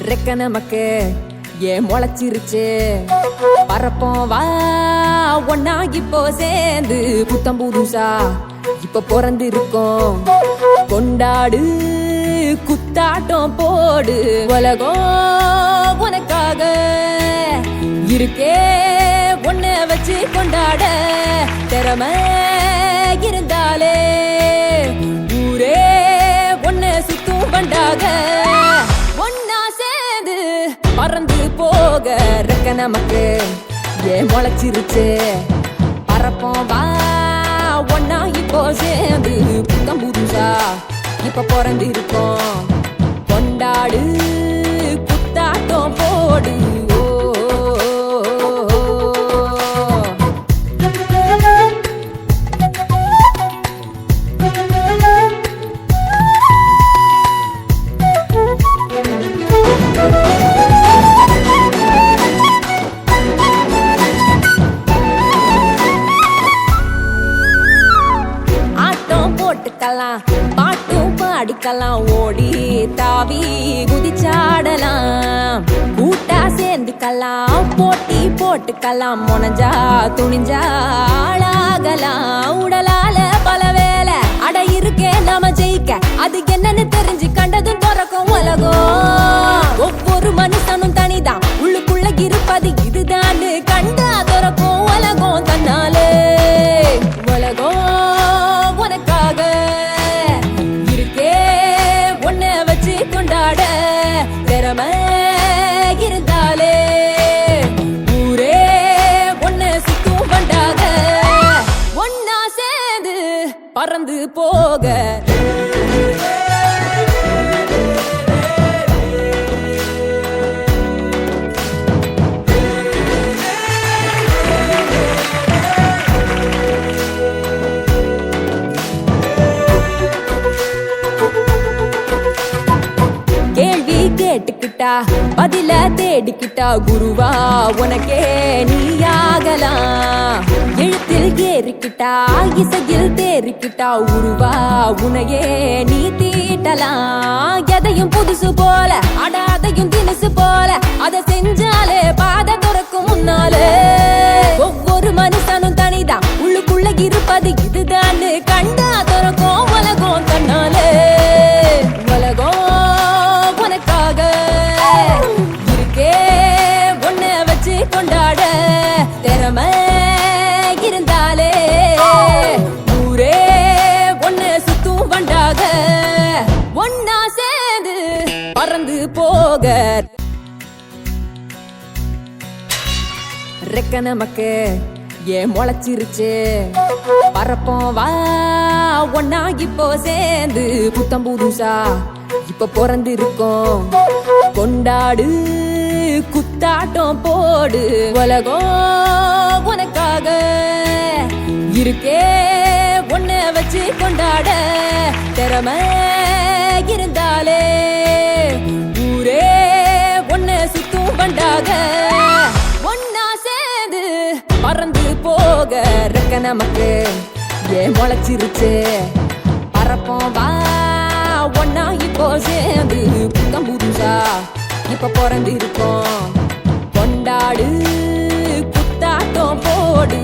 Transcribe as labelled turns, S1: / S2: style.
S1: ரெக்க நமக்கு ஏன் முளைச்சிருச்சு பறப்போம் வா ஒன்னா இப்போ சேர்ந்து புத்தம் புதுசா இப்ப பிறந்து இருக்கோம் கொண்டாடு குத்தாட்டம் போடு உலகம் உனக்காக இருக்கே ஒன்ன வச்சு கொண்டாட திறமை இருந்தாலே ஊரே ஒன்ன சுத்தும் பண்டாக ஒன்னா சேர்ந்து பறந்து போக ரெக்க நமக்கு ஏன் முளைச்சிருச்சு பறப்போம் வா ஒன்னா இப்போ சேர்ந்து புத்தம் புதுசா இப்ப பிறந்து இருக்கோம் கொண்டாடு குத்தாட்டம் போடு பாட்டும் பாடிக்கலாம் ஓடி தாவி குதிச்சாடலாம் கூட்டா சேர்ந்துக்கலாம் போட்டி போட்டுக்கலாம் முனஞ்சா துணிஞ்சா ஆளாகலாம் உடலால பல வேலை அட இருக்கே நாம ஜெயிக்க அது என்னன்னு தெரிஞ்சு கண்டதும் துறக்கும் உலகம் ஒவ்வொரு மனுஷனும் தனிதான் உள்ளுக்குள்ள இருப்பது இதுதான் கண்டா துறக்கும் உலகம் தன்னாலே உலகம் உனக்காக கொண்டாட திறமை இருந்தாலே ஊரே ஒன்ன சுத்தும் பண்டாக ஒன்னா சேர்ந்து பறந்து போக கேட்டுக்கிட்டா பதில தேடிக்கிட்டா குருவா உனக்கே நீயாகலாம் எழுத்தில் ஏறிக்கிட்டா இசையில் தேறிக்கிட்டா உருவா உனையே நீ தீட்டலாம் எதையும் புதுசு போல அடாதையும் தினசு போல அதை செஞ்சாலே பாதை துறக்கும் முன்னாலே ஒவ்வொரு மனுஷனும் தனிதான் உள்ளுக்குள்ள இருப்பது இதுதான் கண்டா துறக்கும் உலகம் தன்னாலே உலகம் இருக்கே ஒன்ன வச்சு கொண்டாட திறமை இருந்தாலே ஊரே ஒன்ன சுத்தும் வண்டாக ஒன்னா சேர்ந்து பறந்து போக ரெக்க நமக்கு ஏன் முளைச்சிருச்சு பறப்போம் வா ஒன்னா இப்போ சேர்ந்து புத்தம் புதுசா இப்ப பிறந்து இருக்கோம் கொண்டாடு குத்தாட்டம் போடு உலகம் உனக்காக இருக்கே ஒன்ன வச்சு கொண்டாட திறமை இருந்தாலே ஊரே ஒன்ன சுத்தும் பண்டாக ஒன்னா சேர்ந்து பறந்து போக ரெக்க நமக்கு ஏன் முளைச்சிருச்சு பறப்போம் வா ஒன்னா இப்போ சேர்ந்து புத்தம் புதுசா இப்ப பிறந்து இருக்கோம் கொண்டாடு குத்தாட்டம் போடு